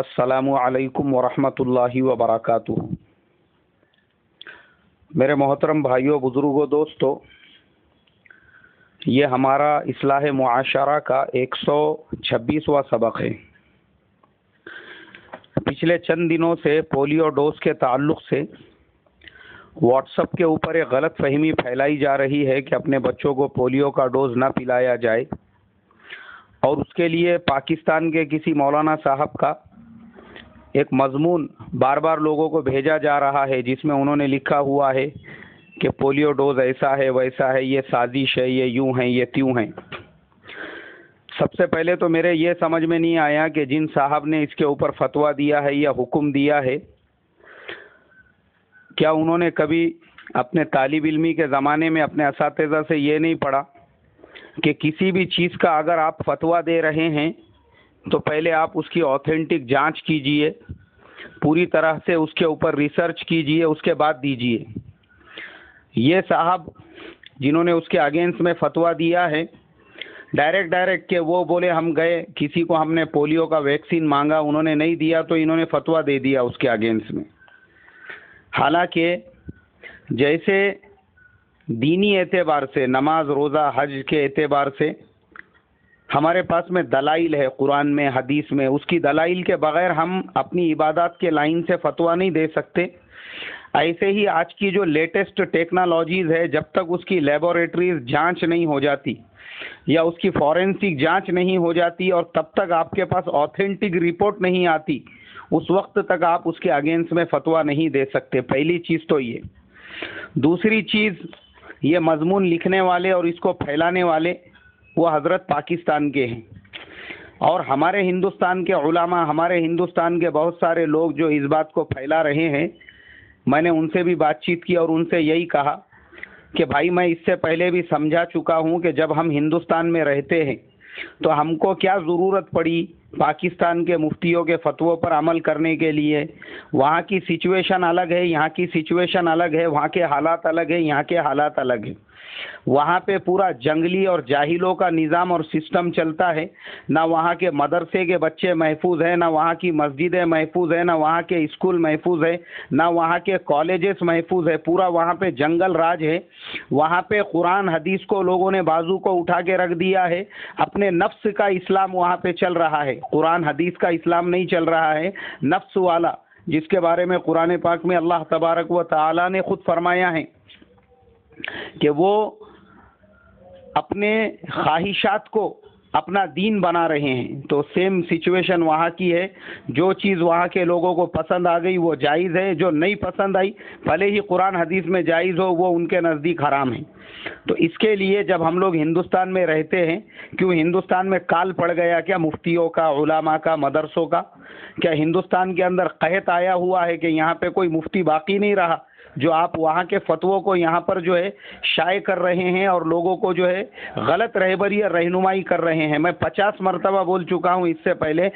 السلام علیکم ورحمۃ اللہ وبرکاتہ۔ میرے محترم بھائیوں، بزرگوں، دوستوں، یہ ہمارا اصلاح معاشرہ کا 126واں سبق ہے۔ پچھلے چند دنوں سے پولیو ڈوز کے تعلق سے واٹس ایپ کے اوپر ایک غلط فہمی پھیلائی جا رہی ہے کہ اپنے بچوں کو پولیو کا ڈوز نہ پلایا جائے، اور اس کے لیے پاکستان کے کسی مولانا صاحب کا ایک مضمون بار بار لوگوں کو بھیجا جا رہا ہے، جس میں انہوں نے لکھا ہوا ہے کہ پولیو ڈوز ایسا ہے، ویسا ہے، یہ سازش ہے، یہ یوں ہے، یہ تیوں ہیں۔ سب سے پہلے تو میرے یہ سمجھ میں نہیں آیا کہ جن صاحب نے اس کے اوپر فتویٰ دیا ہے یا حکم دیا ہے، کیا انہوں نے کبھی اپنے طالب علمی کے زمانے میں اپنے اساتذہ سے یہ نہیں پڑھا کہ کسی بھی چیز کا اگر آپ فتویٰ دے رہے ہیں تو پہلے آپ اس کی آتھینٹک جانچ کیجئے، پوری طرح سے اس کے اوپر ریسرچ کیجئے، اس کے بعد دیجئے۔ یہ صاحب جنہوں نے اس کے اگینسٹ میں فتویٰ دیا ہے، ڈائریکٹ کہ وہ بولے ہم گئے، کسی کو ہم نے پولیو کا ویکسین مانگا، انہوں نے نہیں دیا تو انہوں نے فتویٰ دے دیا اس کے اگینسٹ میں۔ حالانکہ جیسے دینی اعتبار سے، نماز، روزہ، حج کے اعتبار سے ہمارے پاس میں دلائل ہے، قرآن میں، حدیث میں، اس کی دلائل کے بغیر ہم اپنی عبادات کے لائن سے فتویٰ نہیں دے سکتے۔ ایسے ہی آج کی جو لیٹسٹ ٹیکنالوجیز ہے، جب تک اس کی لیبوریٹریز جانچ نہیں ہو جاتی یا اس کی فورینسک جانچ نہیں ہو جاتی، اور تب تک آپ کے پاس آتھینٹک رپورٹ نہیں آتی، اس وقت تک آپ اس کے اگینسٹ میں فتویٰ نہیں دے سکتے۔ پہلی چیز تو یہ۔ دوسری چیز، یہ مضمون لکھنے والے اور اس کو پھیلانے والے وہ حضرت پاکستان کے ہیں، اور ہمارے ہندوستان کے علماء، ہمارے ہندوستان کے بہت سارے لوگ جو اس بات کو پھیلا رہے ہیں، میں نے ان سے بھی بات چیت کی اور ان سے یہی کہا کہ بھائی میں اس سے پہلے بھی سمجھا چکا ہوں کہ جب ہم ہندوستان میں رہتے ہیں تو ہم کو کیا ضرورت پڑی پاکستان کے مفتیوں کے فتووں پر عمل کرنے کے لیے۔ وہاں کی سچویشن الگ ہے، یہاں کی سچویشن الگ ہے، وہاں کے حالات الگ ہے، یہاں کے حالات الگ ہیں۔ وہاں پہ پورا جنگلی اور جاہلوں کا نظام اور سسٹم چلتا ہے، نہ وہاں کے مدرسے کے بچے محفوظ ہیں، نہ وہاں کی مسجدیں محفوظ ہیں، نہ وہاں کے اسکول محفوظ ہیں، نہ وہاں کے کالجز محفوظ ہے، پورا وہاں پہ جنگل راج ہے۔ وہاں پہ قرآن حدیث کو لوگوں نے بازو کو اٹھا کے رکھ دیا ہے، اپنے نفس کا اسلام وہاں پہ چل رہا ہے، قرآن حدیث کا اسلام نہیں چل رہا ہے، نفس والا، جس کے بارے میں قرآن پاک میں اللہ تبارک و تعالی نے خود فرمایا ہے کہ وہ اپنے خواہشات کو اپنا دین بنا رہے ہیں۔ تو سیم سچویشن وہاں کی ہے، جو چیز وہاں کے لوگوں کو پسند آ گئی وہ جائز ہے، جو نہیں پسند آئی بھلے ہی قرآن حدیث میں جائز ہو، وہ ان کے نزدیک حرام ہے۔ تو اس کے لیے جب ہم لوگ ہندوستان میں رہتے ہیں، کیوں ہندوستان میں کال پڑ گیا کیا مفتیوں کا، علماء کا، مدرسوں کا؟ کیا ہندوستان کے اندر قحط آیا ہوا ہے کہ یہاں پہ کوئی مفتی باقی نہیں رہا جو آپ وہاں کے فتووں کو یہاں پر جو ہے شائع کر رہے ہیں اور لوگوں کو جو ہے غلط رہبری اور رہنمائی کر رہے ہیں؟ میں 50 مرتبہ بول چکا ہوں اس سے پہلے،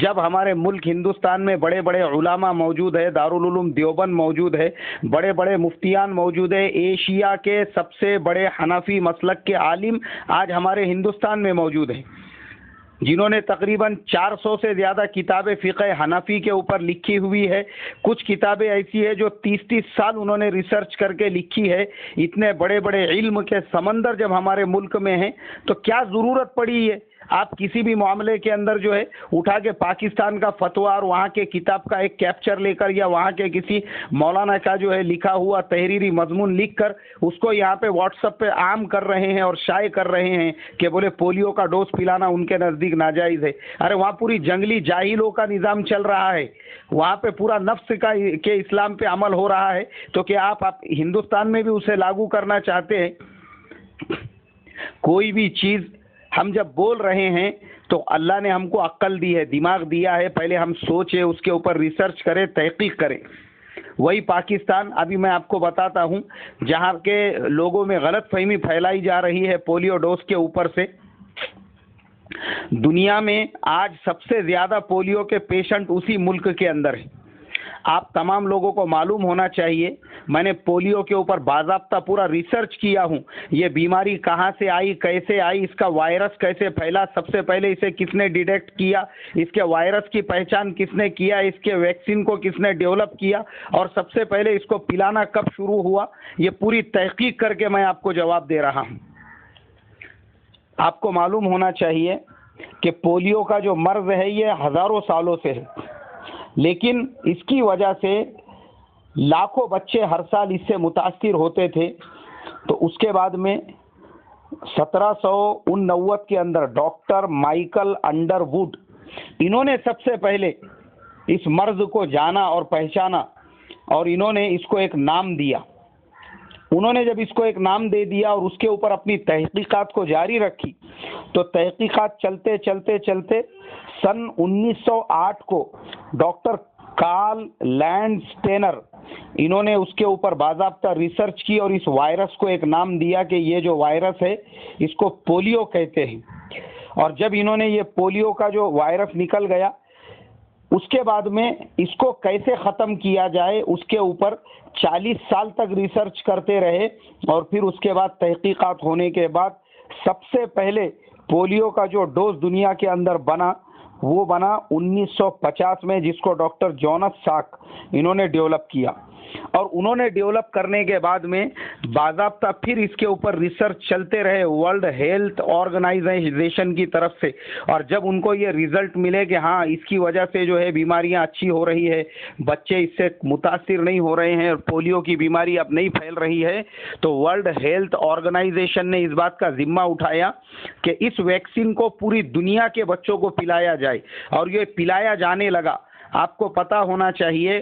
جب ہمارے ملک ہندوستان میں بڑے بڑے علماء موجود ہے، دارالعلوم دیوبند موجود ہے، بڑے بڑے مفتیان موجود ہے، ایشیا کے سب سے بڑے حنفی مسلک کے عالم آج ہمارے ہندوستان میں موجود ہیں، جنہوں نے تقریباً 400 سے زیادہ کتابیں فقہ حنفی کے اوپر لکھی ہوئی ہے۔ کچھ کتابیں ایسی ہے جو 30 سال انہوں نے ریسرچ کر کے لکھی ہے۔ اتنے بڑے بڑے علم کے سمندر جب ہمارے ملک میں ہیں تو کیا ضرورت پڑی ہے آپ کسی بھی معاملے کے اندر جو ہے اٹھا کے پاکستان کا فتویٰ اور وہاں کے کتاب کا ایک کیپچر لے کر یا وہاں کے کسی مولانا کا جو ہے لکھا ہوا تحریری مضمون لکھ کر اس کو یہاں پہ واٹس ایپ پہ عام کر رہے ہیں اور شائع کر رہے ہیں کہ بولے پولیو کا ڈوز پلانا ان کے نزدیک ناجائز ہے؟ ارے وہاں پوری جنگلی جاہلوں کا نظام چل رہا ہے، وہاں پہ پورا نفس کا کے اسلام پہ عمل ہو رہا ہے، تو کیا آپ ہندوستان میں بھی اسے لاگو کرنا چاہتے ہیں؟ کوئی بھی چیز ہم جب بول رہے ہیں تو اللہ نے ہم کو عقل دی ہے، دماغ دیا ہے، پہلے ہم سوچیں، اس کے اوپر ریسرچ کریں، تحقیق کریں۔ وہی پاکستان، ابھی میں آپ کو بتاتا ہوں، جہاں کے لوگوں میں غلط فہمی پھیلائی جا رہی ہے پولیو ڈوز کے اوپر سے، دنیا میں آج سب سے زیادہ پولیو کے پیشنٹ اسی ملک کے اندر ہیں۔ آپ تمام لوگوں کو معلوم ہونا چاہیے میں نے پولیو کے اوپر باضابطہ پورا ریسرچ کیا ہوں. یہ بیماری کہاں سے آئی، کیسے آئی، اس کا وائرس کیسے پھیلا، سب سے پہلے اسے کس نے ڈیٹیکٹ کیا، اس کے وائرس کی پہچان کس نے کیا، اس کے ویکسین کو کس نے ڈیولپ کیا، اور سب سے پہلے اس کو پلانا کب شروع ہوا، یہ پوری تحقیق کر کے میں آپ کو جواب دے رہا ہوں. آپ کو معلوم ہونا چاہیے کہ پولیو کا جو مرض ہے یہ ہزاروں سالوں سے ہے، لیکن اس کی وجہ سے لاکھوں بچے ہر سال اس سے متاثر ہوتے تھے. تو اس کے بعد میں 1789 کے اندر ڈاکٹر مائیکل انڈر ووڈ انہوں نے سب سے پہلے اس مرض کو جانا اور پہچانا، اور انہوں نے اس کو ایک نام دیا. انہوں نے جب اس کو ایک نام دے دیا اور اس کے اوپر اپنی تحقیقات کو جاری رکھی، تو تحقیقات چلتے چلتے چلتے سن 1908 کو ڈاکٹر کارل لینڈ اسٹینر انہوں نے اس کے اوپر باضابطہ ریسرچ کی اور اس وائرس کو ایک نام دیا کہ یہ جو وائرس ہے اس کو پولیو کہتے ہیں. اور جب انہوں نے یہ پولیو کا جو وائرس نکل گیا، اس کے بعد میں اس کو کیسے ختم کیا جائے اس کے اوپر 40 سال تک ریسرچ کرتے رہے. اور پھر اس کے بعد تحقیقات ہونے کے بعد سب سے پہلے پولیو کا جو ڈوز دنیا کے اندر بنا وہ بنا 1950 میں، جس کو ڈاکٹر جونس ساک انہوں نے ڈیولپ کیا. اور انہوں نے ڈیولپ کرنے کے بعد میں باضابطہ پھر اس کے اوپر ریسرچ چلتے رہے ورلڈ ہیلتھ آرگنائزیشن کی طرف سے. اور جب ان کو یہ ریزلٹ ملے کہ ہاں اس کی وجہ سے جو ہے بیماریاں اچھی ہو رہی ہے، بچے اس سے متاثر نہیں ہو رہے ہیں اور پولیو کی بیماری اب نہیں پھیل رہی ہے، تو ورلڈ ہیلتھ آرگنائزیشن نے اس بات کا ذمہ اٹھایا کہ اس ویکسین کو پوری دنیا کے بچوں کو پلایا جائے. اور یہ پلایا جانے لگا. آپ کو پتہ ہونا چاہیے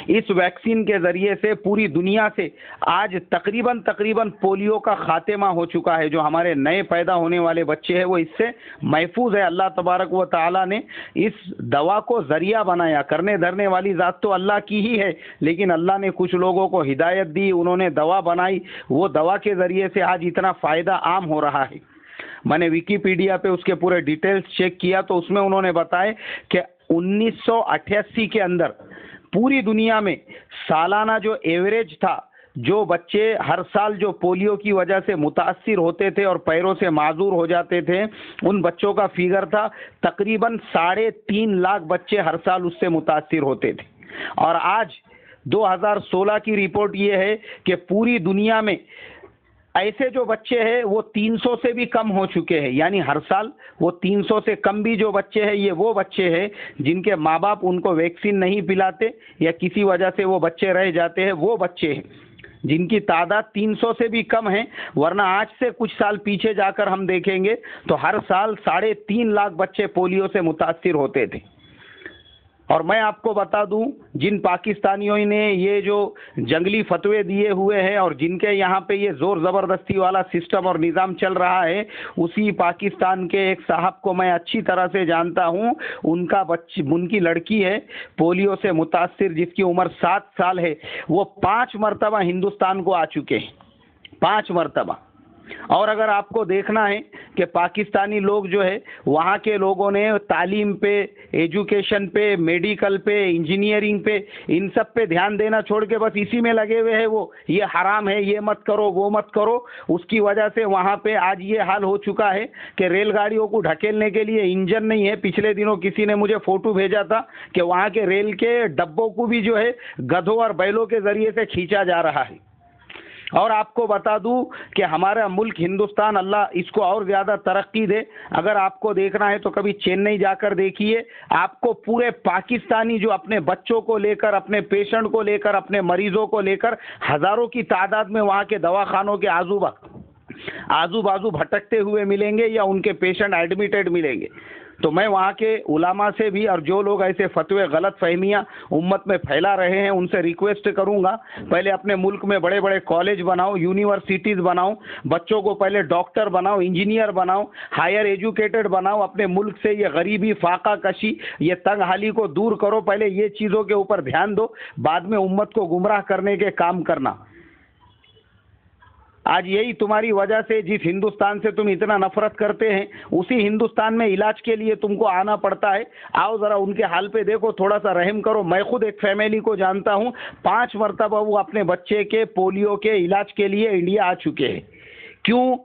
اس ویکسین کے ذریعے سے پوری دنیا سے آج تقریباً پولیو کا خاتمہ ہو چکا ہے. جو ہمارے نئے پیدا ہونے والے بچے ہیں وہ اس سے محفوظ ہے. اللہ تبارک و تعالی نے اس دوا کو ذریعہ بنایا. کرنے دھرنے والی ذات تو اللہ کی ہی ہے، لیکن اللہ نے کچھ لوگوں کو ہدایت دی، انہوں نے دوا بنائی، وہ دوا کے ذریعے سے آج اتنا فائدہ عام ہو رہا ہے. میں نے ویکیپیڈیا پہ اس کے پورے ڈیٹیلز چیک کیا تو اس میں انہوں نے بتایا کہ 1988 کے اندر پوری دنیا میں سالانہ جو ایوریج تھا، جو بچے ہر سال جو پولیو کی وجہ سے متاثر ہوتے تھے اور پیروں سے معذور ہو جاتے تھے، ان بچوں کا فیگر تھا تقریباً 3.5 لاکھ بچے ہر سال اس سے متاثر ہوتے تھے. اور آج 2016 کی رپورٹ یہ ہے کہ پوری دنیا میں ایسے جو بچے ہیں وہ 300 سے بھی کم ہو چکے ہیں. یعنی ہر سال وہ 300 سے کم بھی جو بچے ہیں، یہ وہ بچے ہیں جن کے ماں باپ ان کو ویکسین نہیں پلاتے یا کسی وجہ سے وہ بچے رہ جاتے ہیں، وہ بچے ہیں جن کی تعداد 300 سے بھی کم ہے. ورنہ آج سے کچھ سال پیچھے جا کر ہم دیکھیں گے تو ہر سال 3.5 لاکھ بچے پولیو سے متاثر ہوتے تھے. اور میں آپ کو بتا دوں، جن پاکستانیوں نے یہ جو جنگلی فتوے دیے ہوئے ہیں اور جن کے یہاں پہ یہ زور زبردستی والا سسٹم اور نظام چل رہا ہے، اسی پاکستان کے ایک صاحب کو میں اچھی طرح سے جانتا ہوں. ان کی لڑکی ہے پولیو سے متاثر جس کی عمر 7 سال ہے. وہ 5 مرتبہ ہندوستان کو آ چکے ہیں، 5 مرتبہ. اور اگر آپ کو دیکھنا ہے کہ پاکستانی لوگ جو ہے وہاں کے لوگوں نے تعلیم پہ، ایجوکیشن پہ، میڈیکل پہ، انجینئرنگ پہ، ان سب پہ دھیان دینا چھوڑ کے بس اسی میں لگے ہوئے ہیں. وہ یہ حرام ہے، یہ مت کرو، وہ مت کرو. اس کی وجہ سے وہاں پہ آج یہ حال ہو چکا ہے کہ ریل گاڑیوں کو ڈھکیلنے کے لیے انجن نہیں ہے. پچھلے دنوں کسی نے مجھے فوٹو بھیجا تھا کہ وہاں کے ریل کے ڈبوں کو بھی جو ہے گدھوں اور بیلوں کے ذریعے سے کھینچا جا رہا ہے. اور آپ کو بتا دوں کہ ہمارا ملک ہندوستان، اللہ اس کو اور زیادہ ترقی دے. اگر آپ کو دیکھنا ہے تو کبھی چنئی جا کر دیکھیے، آپ کو پورے پاکستانی جو اپنے بچوں کو لے کر، اپنے پیشنٹ کو لے کر، اپنے مریضوں کو لے کر ہزاروں کی تعداد میں وہاں کے دواخانوں کے آزو بازو بھٹکتے ہوئے ملیں گے یا ان کے پیشنٹ ایڈمیٹڈ ملیں گے. تو میں وہاں کے علماء سے بھی اور جو لوگ ایسے فتوے، غلط فہمیاں امت میں پھیلا رہے ہیں ان سے ریکویسٹ کروں گا، پہلے اپنے ملک میں بڑے بڑے کالج بناؤ، یونیورسٹیز بناؤ، بچوں کو پہلے ڈاکٹر بناؤ، انجینئر بناؤ، ہائر ایجوکیٹڈ بناؤ. اپنے ملک سے یہ غریبی، فاقہ کشی، یہ تنگ حالی کو دور کرو. پہلے یہ چیزوں کے اوپر دھیان دو، بعد میں امت کو گمراہ کرنے کے کام کرنا. آج یہی تمہاری وجہ سے جس ہندوستان سے تم اتنا نفرت کرتے ہیں اسی ہندوستان میں علاج کے لیے تم کو آنا پڑتا ہے. آؤ ذرا ان کے حال پہ دیکھو, تھوڑا سا رحم کرو. میں خود ایک فیملی کو جانتا ہوں, 5 مرتبہ وہ اپنے بچے کے پولیو کے علاج کے لیے انڈیا آ چکے ہیں. کیوں؟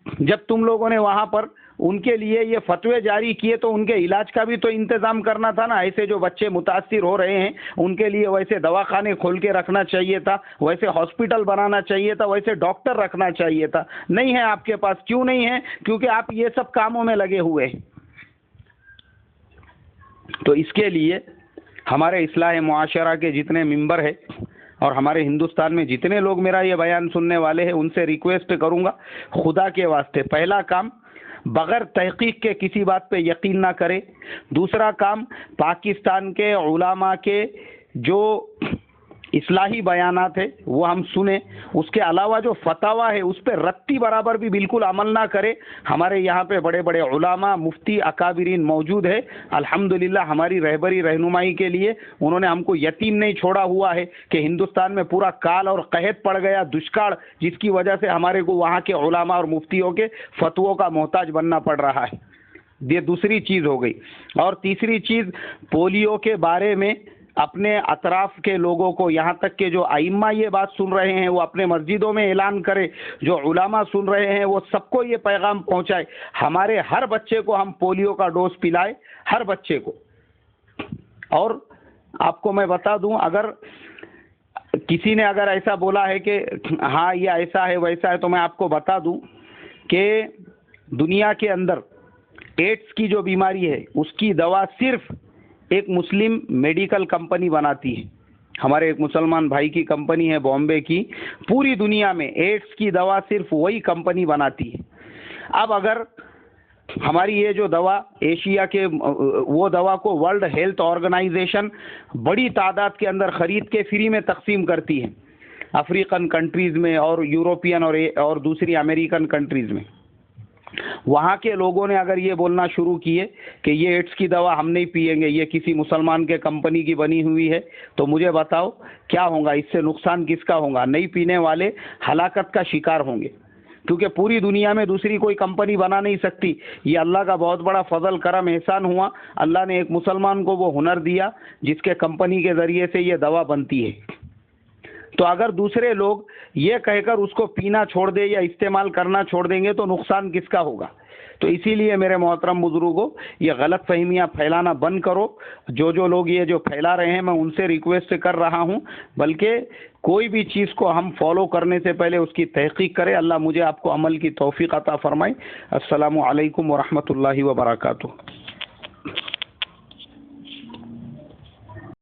جب تم لوگوں نے وہاں پر ان کے لیے یہ فتوے جاری کیے تو ان کے علاج کا بھی تو انتظام کرنا تھا نا. ایسے جو بچے متاثر ہو رہے ہیں ان کے لیے ویسے دواخانے کھول کے رکھنا چاہیے تھا, ویسے ہاسپٹل بنانا چاہیے تھا, ویسے ڈاکٹر رکھنا چاہیے تھا. نہیں ہے آپ کے پاس. کیوں نہیں ہے؟ کیونکہ آپ یہ سب کاموں میں لگے ہوئے ہیں. تو اس کے لیے ہمارے اصلاح معاشرہ کے جتنے ممبر ہیں اور ہمارے ہندوستان میں جتنے لوگ میرا یہ بیان سننے والے ہیں ان سے ریکویسٹ کروں گا, خدا کے واسطے پہلا کام بغیر تحقیق کے کسی بات پہ یقین نہ کرے. دوسرا کام پاکستان کے علماء کے جو اصلاحی بیانات ہے وہ ہم سنیں. اس کے علاوہ جو فتوا ہے اس پہ رتی برابر بھی بالکل عمل نہ کرے. ہمارے یہاں پہ بڑے بڑے علماء مفتی اکابرین موجود ہے, الحمدللہ ہماری رہبری رہنمائی کے لیے انہوں نے ہم کو یتیم نہیں چھوڑا ہوا ہے کہ ہندوستان میں پورا کال اور قحط پڑ گیا, دشکاڑ, جس کی وجہ سے ہمارے کو وہاں کے علماء اور مفتیوں کے فتووں کا محتاج بننا پڑ رہا ہے. یہ دوسری چیز ہو گئی. اور تیسری چیز, پولیو کے بارے میں اپنے اطراف کے لوگوں کو, یہاں تک کہ جو ائمہ یہ بات سن رہے ہیں وہ اپنے مسجدوں میں اعلان کرے, جو علماء سن رہے ہیں وہ سب کو یہ پیغام پہنچائے, ہمارے ہر بچے کو ہم پولیو کا ڈوز پلائے, ہر بچے کو. اور آپ کو میں بتا دوں, اگر کسی نے اگر ایسا بولا ہے کہ ہاں یہ ایسا ہے ویسا ہے, تو میں آپ کو بتا دوں کہ دنیا کے اندر ایڈس کی جو بیماری ہے اس کی دوا صرف ایک مسلم میڈیکل کمپنی بناتی ہے. ہمارے ایک مسلمان بھائی کی کمپنی ہے بامبے کی, پوری دنیا میں ایڈس کی دوا صرف وہی کمپنی بناتی ہے. اب اگر ہماری یہ جو دوا ایشیا کے وہ دوا کو ورلڈ ہیلتھ آرگنائزیشن بڑی تعداد کے اندر خرید کے فری میں تقسیم کرتی ہے افریقن کنٹریز میں اور یوروپین اور دوسری امریکن کنٹریز میں, وہاں کے لوگوں نے اگر یہ بولنا شروع کیے کہ یہ ایڈس کی دوا ہم نہیں پئیں گے, یہ کسی مسلمان کے کمپنی کی بنی ہوئی ہے, تو مجھے بتاؤ کیا ہوگا, اس سے نقصان کس کا ہوگا؟ نہیں پینے والے ہلاکت کا شکار ہوں گے, کیونکہ پوری دنیا میں دوسری کوئی کمپنی بنا نہیں سکتی. یہ اللہ کا بہت بڑا فضل کرم احسان ہوا, اللہ نے ایک مسلمان کو وہ ہنر دیا جس کے کمپنی کے ذریعے سے یہ دوا بنتی ہے. تو اگر دوسرے لوگ یہ کہہ کر اس کو پینا چھوڑ دے یا استعمال کرنا چھوڑ دیں گے تو نقصان کس کا ہوگا؟ تو اسی لیے میرے محترم بزرگوں, یہ غلط فہمیاں پھیلانا بند کرو. جو لوگ یہ جو پھیلا رہے ہیں میں ان سے ریکویسٹ کر رہا ہوں, بلکہ کوئی بھی چیز کو ہم فالو کرنے سے پہلے اس کی تحقیق کرے. اللہ مجھے آپ کو عمل کی توفیق عطا فرمائے. السلام علیکم ورحمۃ اللہ وبرکاتہ.